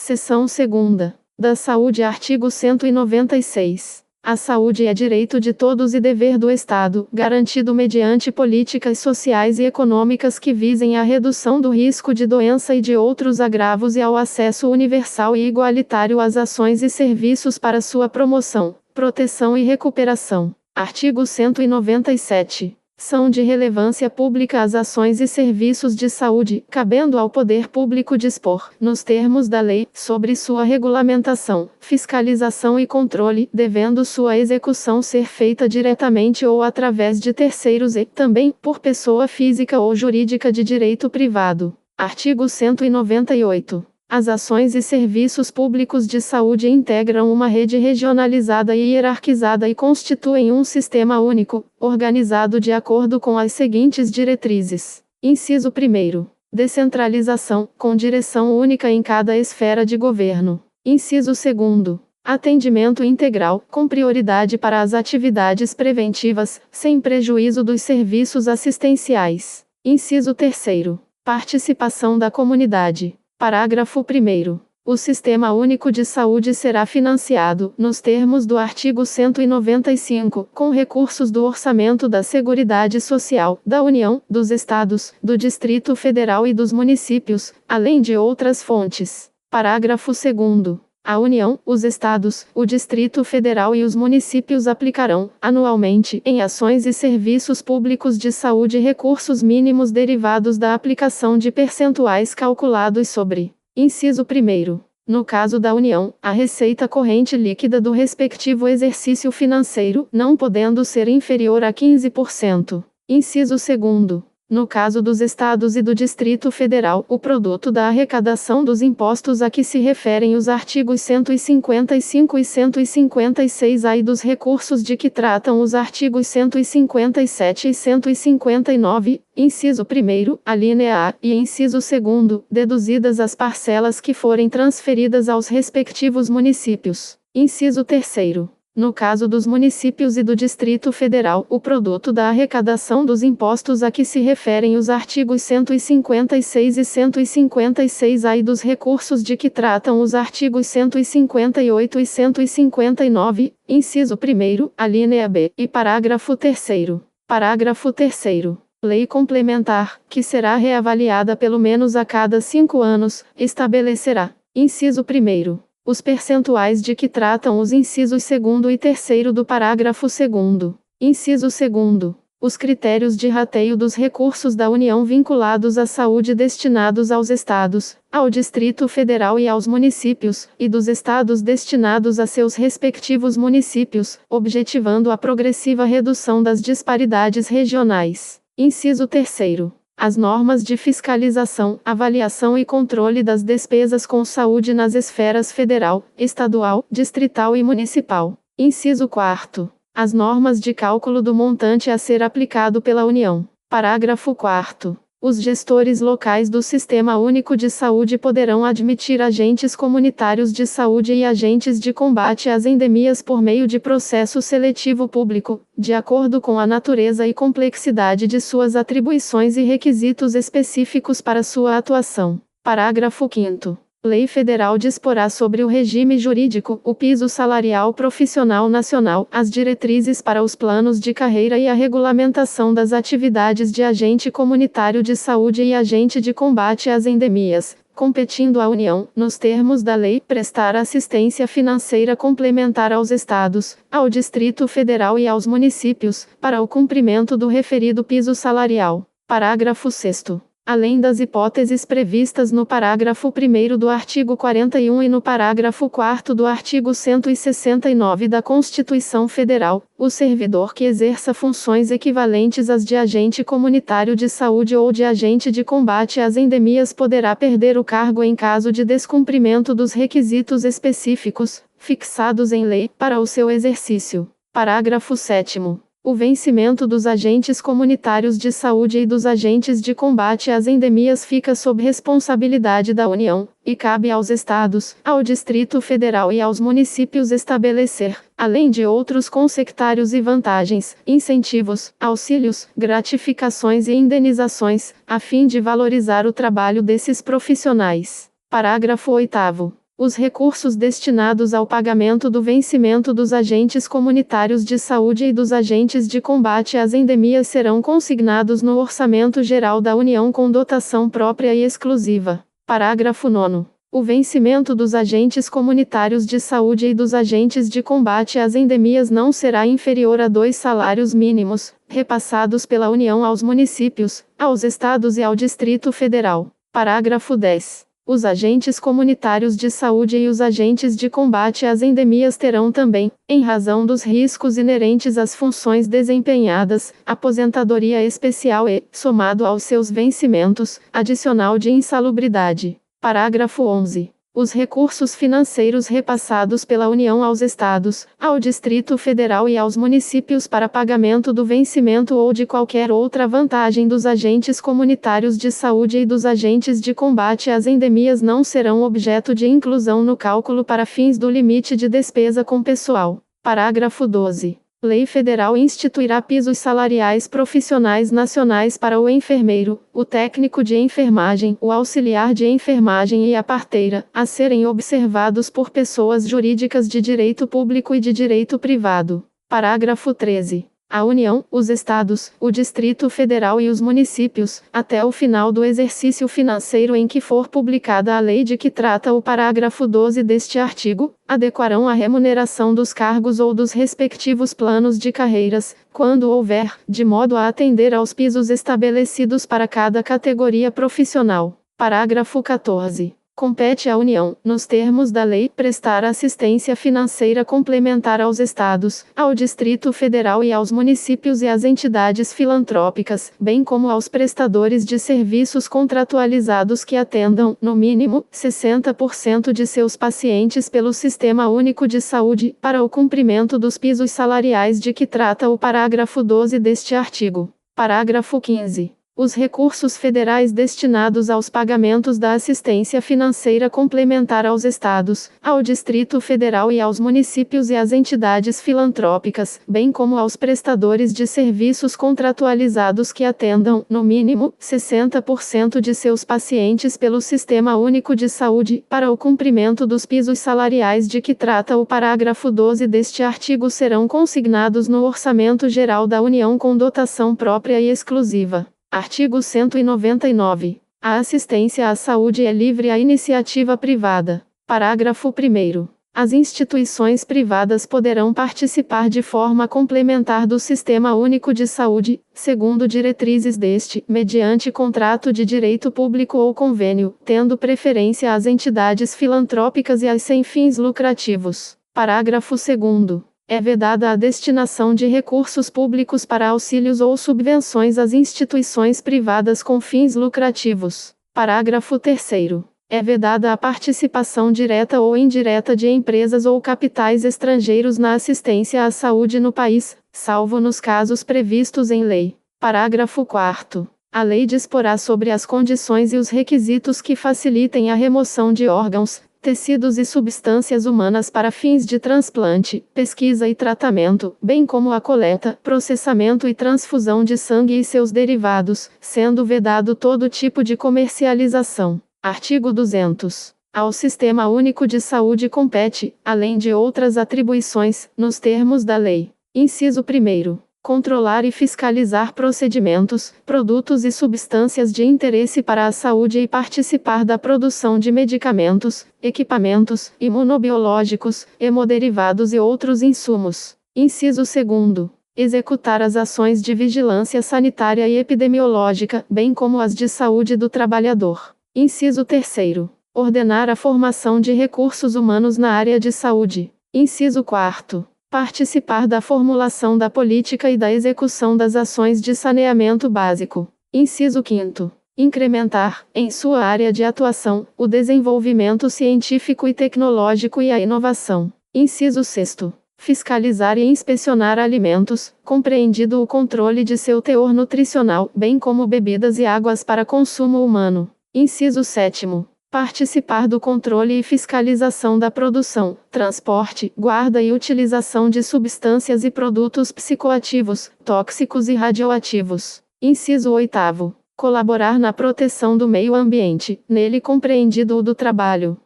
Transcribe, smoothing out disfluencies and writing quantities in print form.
Seção 2ª. Da Saúde. Artigo 196. A saúde é direito de todos e dever do Estado, garantido mediante políticas sociais e econômicas que visem à redução do risco de doença e de outros agravos e ao acesso universal e igualitário às ações e serviços para sua promoção, proteção e recuperação. Artigo 197. São de relevância pública as ações e serviços de saúde, cabendo ao poder público dispor, nos termos da lei, sobre sua regulamentação, fiscalização e controle, devendo sua execução ser feita diretamente ou através de terceiros e, também, por pessoa física ou jurídica de direito privado. Artigo 198. As ações e serviços públicos de saúde integram uma rede regionalizada e hierarquizada e constituem um sistema único, organizado de acordo com as seguintes diretrizes. Inciso 1. Descentralização, com direção única em cada esfera de governo. Inciso 2. Atendimento integral, com prioridade para as atividades preventivas, sem prejuízo dos serviços assistenciais. Inciso 3. Participação da comunidade. Parágrafo 1º. O Sistema Único de Saúde será financiado, nos termos do artigo 195, com recursos do Orçamento da Seguridade Social, da União, dos Estados, do Distrito Federal e dos municípios, além de outras fontes. Parágrafo 2º. A União, os Estados, o Distrito Federal e os municípios aplicarão, anualmente, em ações e serviços públicos de saúde recursos mínimos derivados da aplicação de percentuais calculados sobre. Inciso 1. No caso da União, a receita corrente líquida do respectivo exercício financeiro, não podendo ser inferior a 15%. Inciso 2. No caso dos Estados e do Distrito Federal, o produto da arrecadação dos impostos a que se referem os artigos 155 e 156-A e dos recursos de que tratam os artigos 157 e 159, inciso 1º, alínea A, e inciso 2º, deduzidas as parcelas que forem transferidas aos respectivos municípios. Inciso 3º. No caso dos municípios e do Distrito Federal, o produto da arrecadação dos impostos a que se referem os artigos 156 e 156-A e dos recursos de que tratam os artigos 158 e 159, inciso 1º, alínea B, e parágrafo 3º. Parágrafo 3º. Lei complementar, que será reavaliada pelo menos a cada 5 anos, estabelecerá. Inciso 1º. Os percentuais de que tratam os incisos 2º e 3º do parágrafo 2º. Inciso 2º. Os critérios de rateio dos recursos da União vinculados à saúde destinados aos Estados, ao Distrito Federal e aos municípios, e dos Estados destinados a seus respectivos municípios, objetivando a progressiva redução das disparidades regionais. Inciso 3º. As normas de fiscalização, avaliação e controle das despesas com saúde nas esferas federal, estadual, distrital e municipal. Inciso 4º. As normas de cálculo do montante a ser aplicado pela União. Parágrafo 4º. Os gestores locais do Sistema Único de Saúde poderão admitir agentes comunitários de saúde e agentes de combate às endemias por meio de processo seletivo público, de acordo com a natureza e complexidade de suas atribuições e requisitos específicos para sua atuação. Parágrafo 5º. Lei Federal disporá sobre o regime jurídico, o piso salarial profissional nacional, as diretrizes para os planos de carreira e a regulamentação das atividades de agente comunitário de saúde e agente de combate às endemias, competindo à União, nos termos da lei, prestar assistência financeira complementar aos Estados, ao Distrito Federal e aos municípios, para o cumprimento do referido piso salarial. Parágrafo 6º. Além das hipóteses previstas no parágrafo 1º do artigo 41 e no parágrafo 4º do artigo 169 da Constituição Federal, o servidor que exerça funções equivalentes às de agente comunitário de saúde ou de agente de combate às endemias poderá perder o cargo em caso de descumprimento dos requisitos específicos, fixados em lei, para o seu exercício. Parágrafo 7º. O vencimento dos agentes comunitários de saúde e dos agentes de combate às endemias fica sob responsabilidade da União, e cabe aos Estados, ao Distrito Federal e aos municípios estabelecer, além de outros consectários e vantagens, incentivos, auxílios, gratificações e indenizações, a fim de valorizar o trabalho desses profissionais. Parágrafo 8º. Os recursos destinados ao pagamento do vencimento dos agentes comunitários de saúde e dos agentes de combate às endemias serão consignados no Orçamento Geral da União com dotação própria e exclusiva. Parágrafo 9º. O vencimento dos agentes comunitários de saúde e dos agentes de combate às endemias não será inferior a 2 salários mínimos, repassados pela União aos municípios, aos estados e ao Distrito Federal. Parágrafo 10. Os agentes comunitários de saúde e os agentes de combate às endemias terão também, em razão dos riscos inerentes às funções desempenhadas, aposentadoria especial e, somado aos seus vencimentos, adicional de insalubridade. Parágrafo 11. Os recursos financeiros repassados pela União aos Estados, ao Distrito Federal e aos municípios para pagamento do vencimento ou de qualquer outra vantagem dos agentes comunitários de saúde e dos agentes de combate às endemias não serão objeto de inclusão no cálculo para fins do limite de despesa com pessoal. Parágrafo 12. Lei Federal instituirá pisos salariais profissionais nacionais para o enfermeiro, o técnico de enfermagem, o auxiliar de enfermagem e a parteira, a serem observados por pessoas jurídicas de direito público e de direito privado. Parágrafo 13. A União, os Estados, o Distrito Federal e os municípios, até o final do exercício financeiro em que for publicada a lei de que trata o parágrafo 12 deste artigo, adequarão a remuneração dos cargos ou dos respectivos planos de carreiras, quando houver, de modo a atender aos pisos estabelecidos para cada categoria profissional. Parágrafo 14. Compete à União, nos termos da lei, prestar assistência financeira complementar aos Estados, ao Distrito Federal e aos municípios e às entidades filantrópicas, bem como aos prestadores de serviços contratualizados que atendam, no mínimo, 60% de seus pacientes pelo Sistema Único de Saúde, para o cumprimento dos pisos salariais de que trata o parágrafo 12 deste artigo. Parágrafo 15. Os recursos federais destinados aos pagamentos da assistência financeira complementar aos Estados, ao Distrito Federal e aos municípios e às entidades filantrópicas, bem como aos prestadores de serviços contratualizados que atendam, no mínimo, 60% de seus pacientes pelo Sistema Único de Saúde, para o cumprimento dos pisos salariais de que trata o parágrafo 12 deste artigo serão consignados no Orçamento Geral da União com dotação própria e exclusiva. Artigo 199. A assistência à saúde é livre à iniciativa privada. Parágrafo 1º. As instituições privadas poderão participar de forma complementar do Sistema Único de Saúde, segundo diretrizes deste, mediante contrato de direito público ou convênio, tendo preferência às entidades filantrópicas e às sem fins lucrativos. Parágrafo 2º. É vedada a destinação de recursos públicos para auxílios ou subvenções às instituições privadas com fins lucrativos. Parágrafo 3º. É vedada a participação direta ou indireta de empresas ou capitais estrangeiros na assistência à saúde no país, salvo nos casos previstos em lei. Parágrafo 4º. A lei disporá sobre as condições e os requisitos que facilitem a remoção de órgãos, tecidos e substâncias humanas para fins de transplante, pesquisa e tratamento, bem como a coleta, processamento e transfusão de sangue e seus derivados, sendo vedado todo tipo de comercialização. Artigo 200. Ao Sistema Único de Saúde compete, além de outras atribuições, nos termos da lei. Inciso 1º. Controlar e fiscalizar procedimentos, produtos e substâncias de interesse para a saúde e participar da produção de medicamentos, equipamentos, imunobiológicos, hemoderivados e outros insumos. Inciso 2º. Executar as ações de vigilância sanitária e epidemiológica, bem como as de saúde do trabalhador. Inciso 3º. Ordenar a formação de recursos humanos na área de saúde. Inciso 4º. Participar da formulação da política e da execução das ações de saneamento básico. Inciso 5º. Incrementar, em sua área de atuação, o desenvolvimento científico e tecnológico e a inovação. Inciso 6º. Fiscalizar e inspecionar alimentos, compreendido o controle de seu teor nutricional, bem como bebidas e águas para consumo humano. Inciso 7º. Participar do controle e fiscalização da produção, transporte, guarda e utilização de substâncias e produtos psicoativos, tóxicos e radioativos. Inciso 8º. Colaborar na proteção do meio ambiente, nele compreendido o do trabalho.